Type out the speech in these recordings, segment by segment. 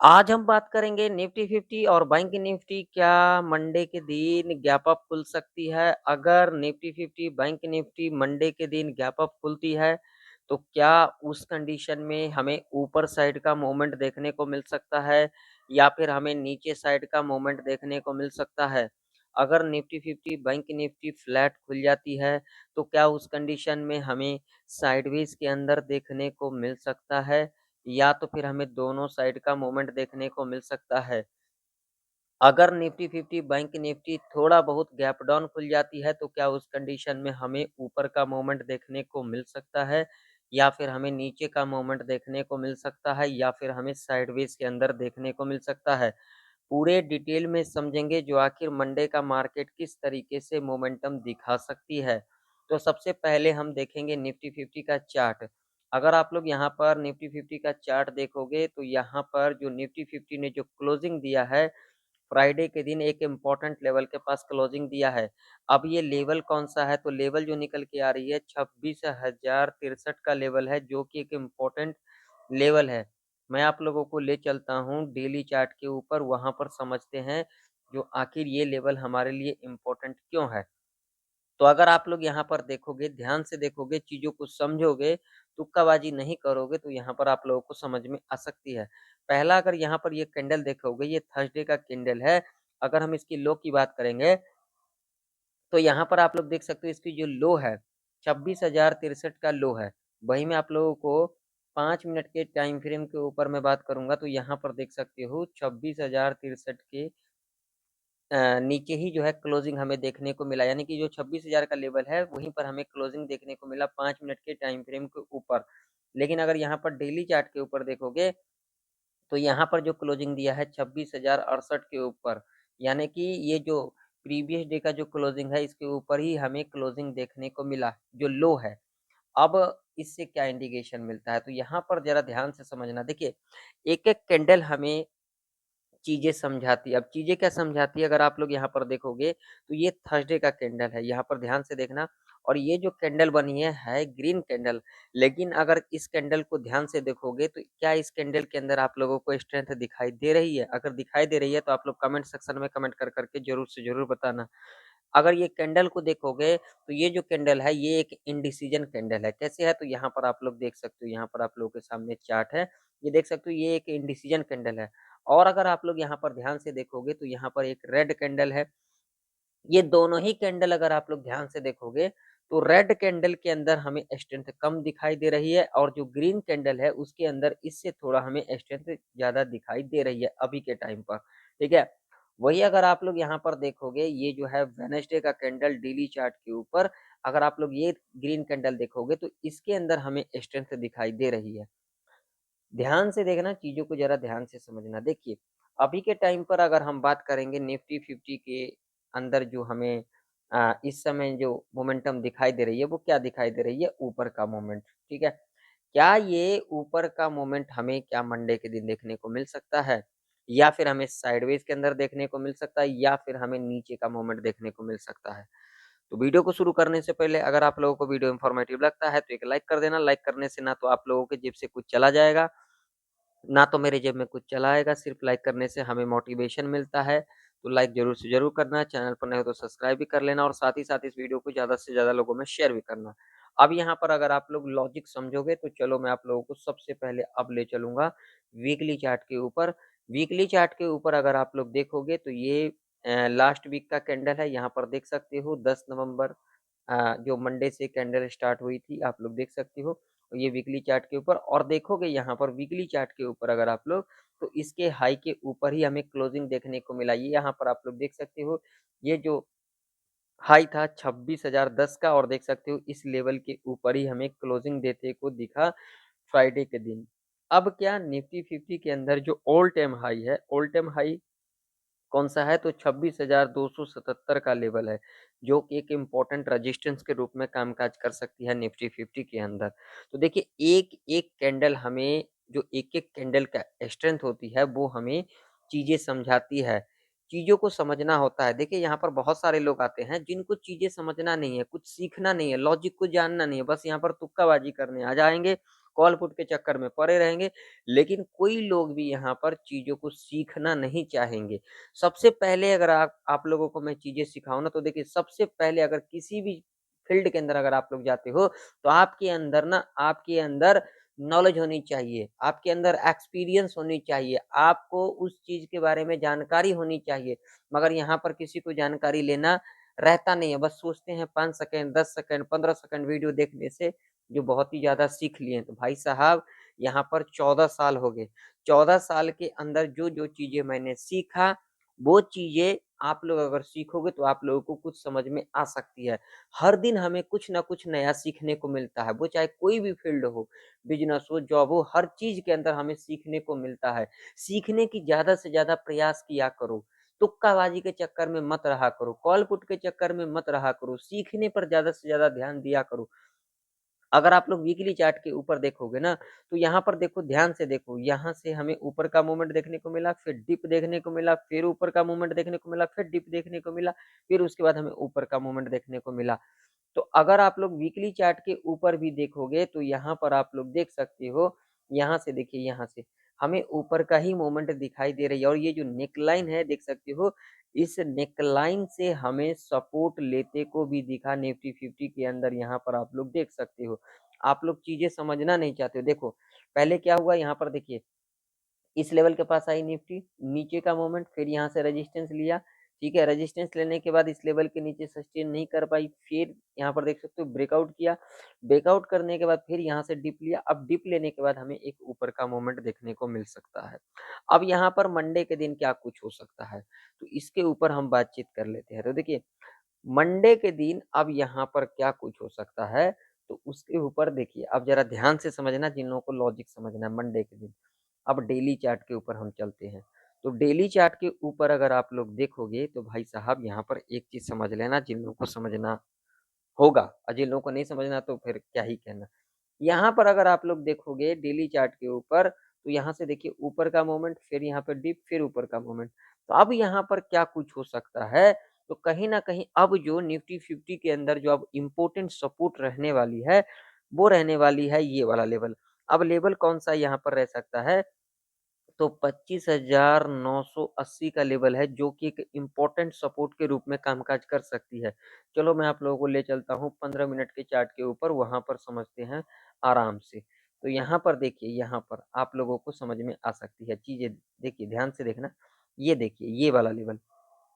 आज हम बात करेंगे निफ्टी 50 और बैंक निफ्टी क्या मंडे के दिन गैप अप खुल सकती है? अगर निफ्टी 50 बैंक निफ्टी मंडे के दिन गैप अप खुलती है, तो क्या उस कंडीशन में हमें ऊपर साइड का मूवमेंट देखने को मिल सकता है या फिर हमें नीचे साइड का मूवमेंट देखने को मिल सकता है? अगर निफ्टी 50 बैंक निफ्टी फ्लैट खुल जाती है, तो क्या उस कंडीशन में हमें साइडवेज़ के अंदर देखने को मिल सकता है? या तो फिर हमें दोनों साइड का मूवमेंट देखने को मिल सकता है। अगर निफ्टी 50 बैंक निफ्टी थोड़ा बहुत गैप डाउन खुल जाती है, तो क्या उस कंडीशन में हमें ऊपर का मूवमेंट देखने को मिल सकता है या फिर हमें नीचे का मूवमेंट देखने को मिल सकता है या फिर हमें साइडवेज़ के अंदर देखने को मिल सकता है। पूरे डिटेल में समझेंगे जो आखिर मंडे का मार्केट किस तरीके से मोमेंटम दिखा सकती है। तो सबसे पहले हम देखेंगे निफ्टी 50 का चार्ट। अगर आप लोग यहाँ पर निफ्टी 50 का चार्ट देखोगे तो यहाँ पर जो निफ्टी 50 ने जो क्लोजिंग दिया है, फ्राइडे के दिन एक इम्पोर्टेंट लेवल के पास क्लोजिंग दिया है। अब ये लेवल कौन-सा है? तो लेवल जो निकल के आ रही है 26,063 का लेवल है जो कि एक इम्पोर्टेंट लेवल है। मैं आप लोगों को ले चलता हूँ डेली चार्ट के ऊपर, वहाँ पर समझते हैं जो आखिर ये लेवल हमारे लिए इम्पोर्टेंट क्यों है। तो अगर आप लोग यहाँ पर देखोगे, ध्यान से देखोगे, चीज़ों को समझोगे, तुक्काबाजी नहीं करोगे तो यहाँ पर आप लोगों को समझ में आ सकती है। पहला अगर यहाँ पर ये कैंडल देखोगे, ये थर्सडे का कैंडल है। अगर हम इसकी लो की बात करेंगे तो यहाँ पर आप लोग देख सकते हो इसकी जो लो है 26,063 का लो है। वहीं मैं आप लोगों को 5 मिनट के टाइम फ्रेम के ऊपर मैं बात करूँगा तो यहाँ पर देख सकते हो 26,063 के नीचे ही जो है क्लोजिंग हमें देखने को मिला, यानी कि जो 26,000 का लेवल है वहीं पर हमें क्लोजिंग देखने को मिला 5 मिनट के टाइम फ्रेम के ऊपर। लेकिन अगर यहाँ पर डेली चार्ट के ऊपर देखोगे तो यहाँ पर जो क्लोजिंग दिया है 26,068 के ऊपर, यानी कि ये जो प्रीवियस डे का जो क्लोजिंग है इसके ऊपर ही हमें क्लोजिंग देखने को मिला, जो लो है। अब इससे क्या इंडिकेशन मिलता है? तो यहाँ पर ज़रा ध्यान से समझना। देखिए, एक-एक कैंडल हमें चीज़ें समझाती है। अब चीज़ें क्या समझाती है अगर आप लोग यहाँ पर देखोगे, तो ये थर्सडे का कैंडल है, यहाँ पर ध्यान से देखना। और ये जो कैंडल बनी है ग्रीन कैंडल। लेकिन अगर इस कैंडल को ध्यान से देखोगे, तो क्या इस कैंडल के अंदर आप लोगों को स्ट्रेंथ दिखाई दे रही है? अगर दिखाई दे रही है, तो आप लोग कमेंट सेक्शन में कमेंट कर के ज़रूर से ज़रूर बताना। अगर ये कैंडल को देखोगे, तो ये जो कैंडल है, ये एक इंडिसीजन कैंडल है। कैसे है? तो यहाँ पर आप लोग देख सकते हो, यहाँ पर आप लोगों के सामने चार्ट है। ये देख सकते हो, ये एक इंडिसीजन कैंडल है। और अगर आप लोग यहाँ पर ध्यान से देखोगे, तो यहाँ पर एक रेड कैंडल है। ये दोनों ही कैंडल अगर आप लोग ध्यान से देखोगे, तो रेड कैंडल के अंदर हमें स्ट्रेंथ कम दिखाई दे रही है और जो ग्रीन कैंडल है, उसके अंदर इससे थोड़ा हमें स्ट्रेंथ ज़्यादा दिखाई दे रही है अभी के टाइम पर, ठीक है? वही अगर आप लोग यहाँ पर देखोगे, ये जो है वेडनेसडे का कैंडल डेली चार्ट के ऊपर, अगर आप लोग ये ग्रीन कैंडल देखोगे, तो इसके अंदर हमें स्ट्रेंथ दिखाई दे रही है। ध्यान से देखना, चीज़ों को ज़रा ध्यान से समझना। देखिए, अभी के टाइम पर अगर हम बात करेंगे निफ्टी 50 के अंदर जो हमें इस समय जो मोमेंटम दिखाई दे रही है, वो क्या दिखाई दे रही है? ऊपर का मोमेंट, ठीक है? क्या ये ऊपर का मोमेंट हमें क्या मंडे के दिन देखने को मिल सकता है? या फिर हमें साइडवेज़ के अंदर देखने को मिल सकता है या फिर हमें नीचे का मोमेंट देखने को मिल सकता है? तो वीडियो को शुरू करने से पहले अगर आप लोगों को वीडियो इन्फॉर्मेटिव लगता है, तो एक लाइक कर देना। लाइक करने से ना तो आप लोगों के जेब से कुछ चला जाएगा, ना तो मेरे जेब में कुछ चला आएगा, सिर्फ लाइक करने से हमें मोटिवेशन मिलता है। तो लाइक ज़रूर से ज़रूर करना, चैनल पर नए हो तो सब्सक्राइब भी कर लेना और साथ ही साथ इस वीडियो को ज़्यादा से ज़्यादा लोगों में शेयर भी करना। अब यहाँ पर अगर आप लोग लॉजिक समझोगे तो चलो मैं आप लोगों को सबसे पहले अब ले चलूँगा वीकली चार्ट के ऊपर। वीकली चार्ट के ऊपर अगर आप लोग देखोगे तो ये लास्ट वीक का कैंडल है, यहाँ पर देख सकते हो 10 नवंबर जो मंडे से कैंडल स्टार्ट हुई थी, आप लोग देख सकते हो। ये वीकली चार्ट के ऊपर और देखोगे यहाँ पर वीकली चार्ट के ऊपर अगर आप लोग, तो इसके हाई के ऊपर ही हमें क्लोजिंग देखने को मिला। ये यहाँ पर आप लोग देख सकते हो, ये जो हाई था 26,010 का और देख सकते हो इस लेवल के ऊपर ही हमें क्लोजिंग देते को दिखा फ्राइडे के दिन। अब क्या निफ्टी 50 के अंदर जो ऑल टाइम हाई है, ऑल टाइम हाई कौन-सा है? तो 26,277 का लेवल है, जो कि एक इम्पोर्टेंट रेजिस्टेंस के रूप में कामकाज कर सकती है निफ्टी 50 के अंदर। तो देखिए, एक-एक कैंडल हमें जो एक-एक कैंडल का स्ट्रेंथ होती है, वो हमें चीज़ें समझाती है। चीज़ों को समझना होता है। देखिए, यहाँ पर बहुत सारे लोग आते हैं, जिनको चीज़ें समझना नहीं है, कुछ सीखना नहीं है, लॉजिक को जानना नहीं है, बस यहाँ पर तुक्काबाजी करने आ जाएँगे कॉल पुट के चक्कर में पड़े रहेंगे, लेकिन कोई लोग भी यहाँ पर चीज़ों को सीखना नहीं चाहेंगे। सबसे पहले अगर आप लोगों को मैं चीज़ें सिखाऊँ ना, तो देखिए सबसे पहले अगर किसी भी फील्ड के अंदर अगर आप लोग जाते हो, तो आपके अंदर नॉलेज होनी चाहिए, आपके अंदर एक्सपीरियंस होनी चाहिए, आपको उस चीज़ के बारे में जानकारी होनी चाहिए। मगर यहाँ पर किसी को जानकारी लेना रहता नहीं है, बस सोचते हैं 5 सेकंड, 10 सेकंड, 15 सेकंड वीडियो देखने से जो बहुत ही ज़्यादा सीख लिए। तो भाई साहब यहाँ पर 14 साल हो गए, 14 साल के अंदर जो-जो चीज़ें मैंने सीखा, वो चीज़ें आप लोग अगर सीखोगे तो आप लोगों को कुछ समझ में आ सकती है। हर दिन हमें कुछ न कुछ नया सीखने को मिलता है, वो चाहे कोई भी फील्ड हो, बिज़नेस हो, जॉब हो, हर चीज़ के अंदर हमें सीखने को मिलता है। सीखने की ज़्यादा से ज़्यादा प्रयास किया करो, तुक्काबाज़ी के चक्कर में मत रहा करो, कॉल पुट के चक्कर में मत रहा करो, सीखने पर ज़्यादा से ज़्यादा ध्यान दिया करो। अगर आप लोग वीकली चार्ट के ऊपर देखोगे ना, तो यहाँ पर देखो, ध्यान से देखो, यहाँ से हमें ऊपर का मूवमेंट देखने को मिला, फिर डिप देखने को मिला, फिर ऊपर का मूवमेंट देखने को मिला, फिर डिप देखने को मिला, फिर उसके बाद हमें ऊपर का मूवमेंट देखने को मिला। तो अगर आप लोग वीकली चार्ट के ऊपर भी देखोगे, तो यहाँ पर आप लोग देख सकते हो, यहाँ से देखिए, यहाँ से हमें ऊपर का ही मूवमेंट दिखाई दे रही है, और ये जो नेकलाइन है देख सकते हो, इस नेकलाइन से हमें सपोर्ट लेते को भी दिखा निफ्टी 50 के अंदर, यहाँ पर आप लोग देख सकते हो। आप लोग चीज़ें समझना नहीं चाहते हो। देखो, पहले क्या हुआ, यहाँ पर देखिए, इस लेवल के पास आई निफ्टी, नीचे का मोमेंट, फिर यहाँ से रेजिस्टेंस लिया, ठीक है? रेजिस्टेंस लेने के बाद इस लेवल के नीचे सस्टेन नहीं कर पाई, फिर यहाँ पर देख सकते हो ब्रेकआउट किया, ब्रेकआउट करने के बाद फिर यहाँ से डिप लिया, अब डिप लेने के बाद हमें एक ऊपर का मोमेंट देखने को मिल सकता है। अब यहाँ पर मंडे के दिन क्या कुछ हो सकता है, तो इसके ऊपर हम बातचीत कर लेते हैं। तो देखिए, मंडे के दिन अब यहाँ पर क्या कुछ हो सकता है, तो उसके ऊपर देखिए, अब ज़रा ध्यान से समझना, जिन लोगों को लॉजिक समझना है मंडे के दिन। अब डेली चार्ट के ऊपर हम चलते हैं। तो डेली चार्ट के ऊपर अगर आप लोग देखोगे, तो भाई साहब यहाँ पर एक चीज़ समझ लेना, जिन लोगों को समझना होगा, और जिन लोगों को नहीं समझना तो फिर क्या ही कहना। यहाँ पर अगर आप लोग देखोगे डेली चार्ट के ऊपर, तो यहाँ से देखिए ऊपर का मोमेंट, फिर यहाँ पे डिप, फिर ऊपर का मोमेंट। तो अब यहाँ पर क्या कुछ हो सकता है, तो कहीं न कहीं अब जो निफ्टी 50 के अंदर जो अब इम्पोर्टेंट सपोर्ट रहने वाली है, वो रहने वाली है ये वाला लेवल। अब लेवल कौन-सा यहाँ पर रह सकता है, तो 25,980 का लेवल है, जो कि एक इम्पोर्टेंट सपोर्ट के रूप में कामकाज कर सकती है। चलो मैं आप लोगों को ले चलता हूँ 15 मिनट के चार्ट के ऊपर, वहाँ पर समझते हैं आराम से। तो यहाँ पर देखिए, यहाँ पर आप लोगों को समझ में आ सकती है चीज़ें, देखिए ध्यान से देखना। ये देखिए, ये वाला लेवल,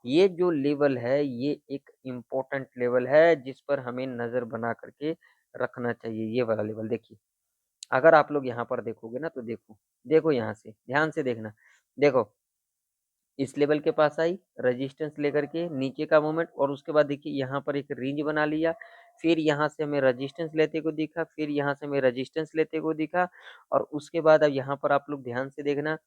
ये जो लेवल है, ये एक इम्पोर्टेंट लेवल है, जिस पर हमें नज़र बना करके रखना चाहिए, ये वाला लेवल देखिए। अगर आप लोग यहाँ पर देखोगे ना, तो देखो, देखो यहाँ से, ध्यान से देखना। देखो, इस लेवल के पास आई, रेजिस्टेंस लेकर के नीचे का मूवमेंट, और उसके बाद देखिए यहाँ पर एक रेंज बना लिया, फिर यहाँ से हमें रेजिस्टेंस लेते को दिखा, फिर यहाँ से हमें रेजिस्टेंस लेते को दिखा, और उसके बाद अब यहाँ पर आप लोग ध्यान से देखना,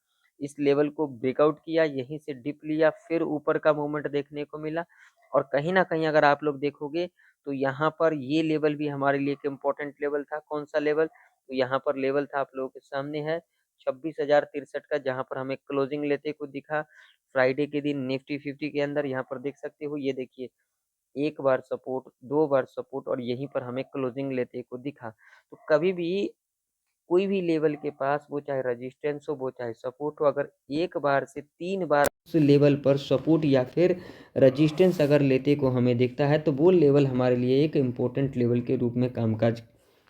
इस लेवल को ब्रेकआउट किया, यहीं से डिप लिया, फिर ऊपर का मूवमेंट देखने को मिला, और कहीं न कहीं अगर आप लोग देखोगे, तो यहाँ पर ये लेवल भी हमारे लिए एक इम्पोर्टेंट लेवल था। कौन-सा लेवल? तो यहाँ पर लेवल था, आप लोगों के सामने है, 26,063 का, जहाँ पर हमें क्लोजिंग लेते को दिखा। फ्राइडे के दिन निफ्टी 50 के अंदर यहाँ पर देख सकते हो, ये देखिए, 1 बार सपोर्ट, 2 बार सपोर्ट, और यहीं पर हमें क्लोजिंग लेते को दिखा। तो कभी भी कोई भी लेवल के पास, वो चाहे रेजिस्टेंस हो, वो चाहे सपोर्ट हो, अगर 1 बार से 3 बार उस लेवल पर सपोर्ट या फिर रेजिस्टेंस अगर लेते को हमें दिखता है, तो वो लेवल हमारे लिए एक इम्पोर्टेंट लेवल के रूप में कामकाज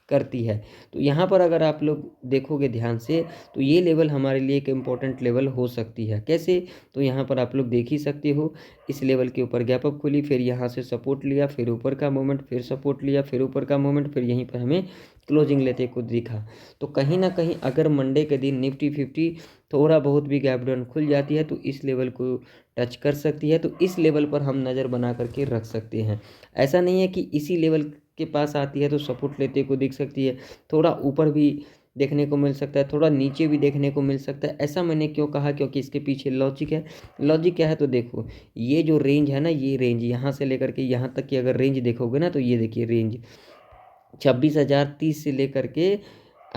करती है। तो यहाँ पर अगर आप लोग देखोगे ध्यान से, तो ये लेवल हमारे लिए एक इम्पोर्टेंट लेवल हो सकती है। कैसे? तो यहाँ पर आप लोग देख ही सकते हो, इस लेवल के ऊपर गैप अप खुली, फिर यहाँ से सपोर्ट लिया, फिर ऊपर का मूवमेंट, फिर सपोर्ट लिया, फिर ऊपर का मूवमेंट, फिर यहीं पर हमें क्लोजिंग लेते को दिखा। तो कहीं न कहीं अगर मंडे के दिन निफ्टी 50 थोड़ा बहुत भी गैप डाउन खुल जाती है, तो इस लेवल को टच कर सकती है, तो इस लेवल पर हम नज़र बना करके रख सकते हैं। ऐसा नहीं है कि इसी लेवल के पास आती है तो सपोर्ट लेते को दिख सकती है, थोड़ा ऊपर भी देखने को मिल सकता है, थोड़ा नीचे भी देखने को मिल सकता है। ऐसा मैंने क्यों कहा? क्योंकि इसके पीछे लॉजिक है। लॉजिक क्या है? तो देखो, ये जो रेंज है ना, ये रेंज यहाँ से लेकर के यहाँ तक की अगर रेंज देखोगे ना, तो ये देखिए रेंज 26,030 से लेकर के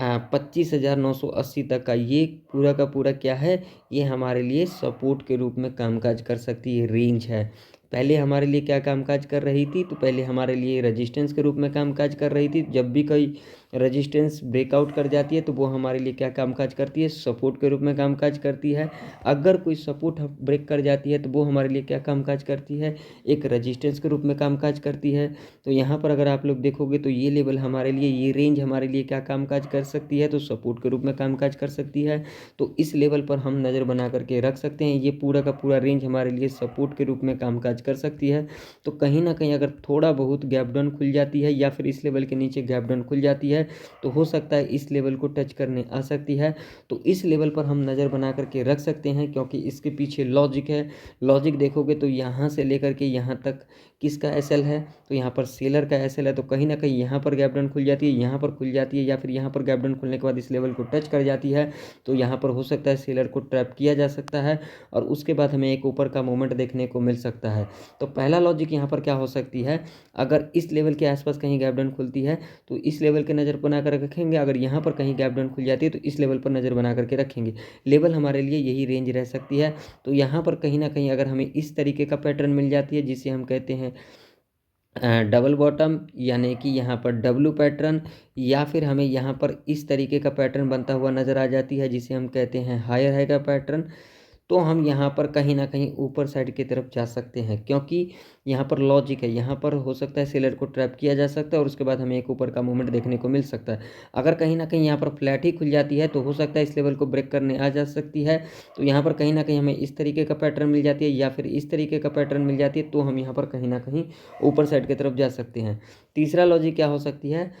25,980 तक का, ये पूरा का पूरा क्या है, ये हमारे लिए सपोर्ट के रूप में कामकाज कर सकती है, रेंज है। पहले हमारे लिए क्या कामकाज कर रही थी, तो पहले हमारे लिए रेजिस्टेंस के रूप में कामकाज कर रही थी। जब भी कोई रेजिस्टेंस ब्रेकआउट कर जाती है तो वो हमारे लिए क्या कामकाज करती है, सपोर्ट के रूप में कामकाज करती है। अगर कोई सपोर्ट ब्रेक कर जाती है तो वो हमारे लिए क्या कामकाज करती है, एक रेजिस्टेंस के रूप में कामकाज करती है। तो यहाँ पर अगर आप लोग देखोगे तो ये लेवल हमारे लिए, ये रेंज हमारे लिए क्या कामकाज कर सकती है, तो सपोर्ट के रूप में कामकाज कर सकती है। तो इस लेवल पर हम नज़र बना करके रख सकते हैं। ये पूरा का पूरा रेंज हमारे लिए सपोर्ट के रूप में कामकाज कर सकती है। तो कहीं ना कहीं अगर थोड़ा बहुत गैप डाउन खुल जाती है या फिर इस लेवल के नीचे गैप डाउन खुल जाती है तो हो सकता है इस लेवल को टच करने आ सकती है। तो इस लेवल पर हम नज़र बना करके रख सकते हैं, क्योंकि इसके पीछे लॉजिक है। लॉजिक देखोगे तो यहाँ से लेकर के यहाँ तक किसका एसएल है, तो यहाँ पर सेलर का एसएल है। तो कहीं ना कहीं यहाँ पर गैप डाउन खुल जाती है, यहाँ पर खुल जाती है, या फिर यहाँ पर गैप डाउन खुलने के बाद इस लेवल को टच कर जाती है, तो यहाँ पर हो सकता है सेलर को ट्रैप किया जा सकता है और उसके बाद हमें एक ऊपर का मूवमेंट देखने को मिल सकता है। तो पहला लॉजिक यहाँ पर क्या हो सकती है, अगर इस लेवल के आसपास कहीं गैप डाउन खुलती है तो इस लेवल के नज़र बना कर रखेंगे। अगर यहाँ पर कहीं गैप डाउन खुल जाती है तो इस लेवल पर नज़र बना करके रखेंगे। लेवल हमारे लिए यही रेंज रह सकती है। तो यहाँ पर कहीं ना कहीं अगर हमें इस तरीके का पैटर्न मिल जाती है जिसे हम कहते हैं डबल बॉटम, यानी कि यहाँ पर डब्लू पैटर्न, या फिर हमें यहाँ पर इस तरीके का पैटर्न बनता हुआ नज़र आ जाती है जिसे हम कहते हैं हायर हाई का पैटर्न, तो हम यहाँ पर कहीं ना कहीं ऊपर साइड की तरफ जा सकते हैं। क्योंकि यहाँ पर लॉजिक है, यहाँ पर हो सकता है सेलर को ट्रैप किया जा सकता है और उसके बाद हमें एक ऊपर का मूवमेंट देखने को मिल सकता है। अगर कहीं ना कहीं यहाँ पर फ्लैट ही खुल जाती है तो हो सकता है इस लेवल को ब्रेक करने आ जा सकती है। तो यहाँ पर कहीं ना कहीं हमें इस तरीके का पैटर्न मिल जाती है या फिर इस तरीके का पैटर्न मिल जाती है, तो हम यहाँ पर कहीं ना कहीं ऊपर साइड की तरफ जा सकते हैं। तीसरा लॉजिक क्या हो सकती है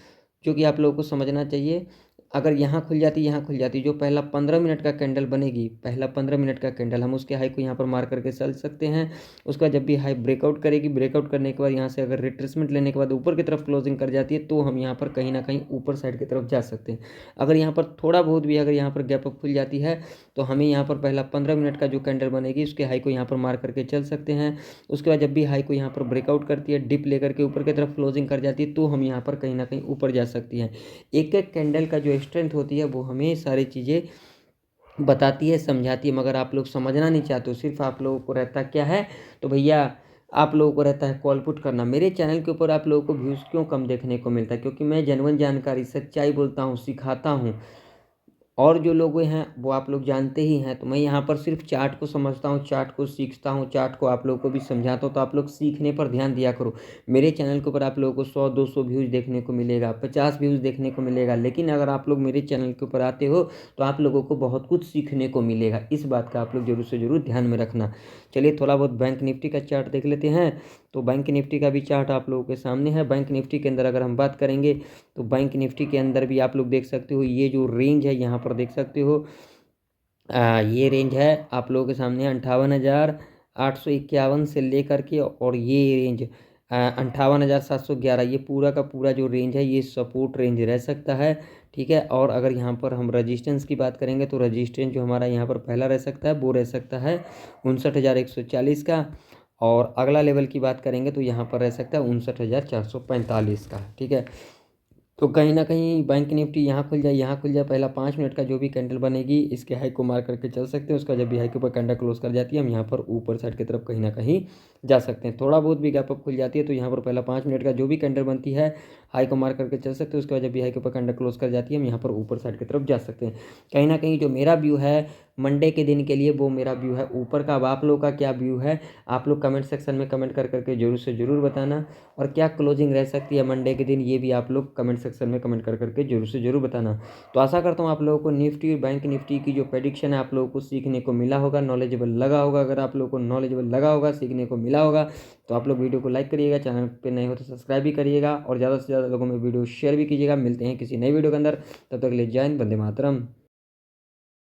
जो कि आप लोगों को समझना चाहिए, अगर यहाँ खुल जाती, यहाँ खुल जाती, जो पहला 15 मिनट का कैंडल बनेगी, पहला 15 मिनट का कैंडल, हम उसके हाई को यहाँ पर मार करके चल सकते हैं। उसका जब भी हाई ब्रेकआउट करेगी, ब्रेकआउट करने के बाद यहाँ से अगर रिट्रेसमेंट लेने के बाद ऊपर की तरफ क्लोजिंग कर जाती है तो हम यहाँ पर कहीं ना कहीं ऊपर साइड की तरफ जा सकते हैं। अगर यहाँ पर थोड़ा बहुत भी अगर यहाँ पर गैप अप खुल जाती है तो हमें यहाँ पर पहला 15 मिनट का जो कैंडल बनेगी उसके हाई को यहाँ पर मार करके चल सकते हैं। उसके बाद जब भी हाई को यहाँ पर ब्रेकआउट करती है, डिप लेकर के ऊपर की तरफ क्लोजिंग कर जाती है, तो हम यहाँ पर कहीं ना कहीं ऊपर जा सकती हैं। एक एक कैंडल का जो स्ट्रेंथ होती है वो हमें सारी चीज़ें बताती है, समझाती है, मगर आप लोग समझना नहीं चाहते हो। सिर्फ आप लोगों को रहता क्या है, तो भैया आप लोगों को रहता है कॉल पुट करना। मेरे चैनल के ऊपर आप लोगों को व्यूज़ क्यों कम देखने को मिलता है, क्योंकि मैं जेन्युइन जानकारी सच्चाई बोलता हूँ, सिखाता हूँ। और जो लोग हैं वो आप लोग जानते ही हैं। तो मैं यहाँ पर सिर्फ चार्ट को समझता हूँ, चार्ट को सीखता हूँ, चार्ट को आप लोगों को भी समझाता हूँ। तो आप लोग सीखने पर ध्यान दिया करो। मेरे चैनल के ऊपर आप लोगों को 100-200 व्यूज़ देखने को मिलेगा, 50 व्यूज़ देखने को मिलेगा, लेकिन अगर आप लोग मेरे चैनल के ऊपर आते हो तो आप लोगों को बहुत कुछ सीखने को मिलेगा। इस बात का आप लोग जरूर से ज़रूर ध्यान में रखना। चलिए थोड़ा बहुत बैंक निफ्टी का चार्ट देख लेते हैं। तो बैंक निफ्टी का भी चार्ट आप लोगों के सामने है। बैंक निफ्टी के अंदर अगर हम बात करेंगे तो बैंक निफ्टी के अंदर भी आप लोग देख सकते हो, ये जो रेंज है यहाँ पर देख सकते हो, ये रेंज है आप लोगों के सामने 58,851 से लेकर के, और ये रेंज 58,711, ये पूरा का पूरा जो रेंज है ये सपोर्ट रेंज रह सकता है। ठीक है। और अगर यहाँ पर हम रजिस्टेंस की बात करेंगे तो रजिस्टेंस जो हमारा यहाँ पर पहला रह सकता है वो रह सकता है 59,140 का, और अगला लेवल की बात करेंगे तो यहाँ पर रह सकता है 59,445 का। ठीक है। तो कहीं ना कहीं बैंक निफ्टी यहाँ खुल जाए, यहाँ खुल जाए, पहला 5 मिनट का जो भी कैंडल बनेगी इसके हाई को मार करके चल सकते हैं। उसका जब भी हाई के ऊपर कैंडल क्लोज कर जाती है हम यहाँ पर ऊपर साइड की तरफ कहीं ना कहीं जा सकते हैं। थोड़ा बहुत भी गैप अप खुल जाती है तो यहाँ पर पहला 5 मिनट का जो भी कैंडल बनती है हाई को मार करके चल सकते हैं। उसके बाद जब भी हाई के ऊपर कैंडल क्लोज कर जाती है हम यहाँ पर ऊपर साइड की तरफ जा सकते हैं। कहीं ना कहीं जो मेरा व्यू है मंडे के दिन के लिए वो मेरा व्यू है ऊपर का। अब आप लोगों का क्या व्यू है, आप लोग कमेंट सेक्शन में कमेंट कर करके जरूर से ज़रूर बताना। और क्या क्लोजिंग रह सकती है मंडे के दिन ये भी आप लोग कमेंट सेक्शन में कमेंट कर करके जरूर से ज़रूर बताना। तो आशा करता हूँ आप लोगों को निफ्टी और बैंक निफ्टी की जो प्रेडिक्शन है आप लोगों को सीखने को मिला होगा, नॉलेजेबल लगा होगा। अगर आप लोगों को नॉलेजेबल लगा होगा, सीखने को मिला होगा, तो आप लोग वीडियो को लाइक करिएगा, चैनल पे नए हो तो सब्सक्राइब भी करिएगा और ज़्यादा से ज़्यादा लोगों में वीडियो शेयर भी कीजिएगा। मिलते हैं किसी नई वीडियो के अंदर, तब तक के लिए जय हिंद, वंदे मातरम।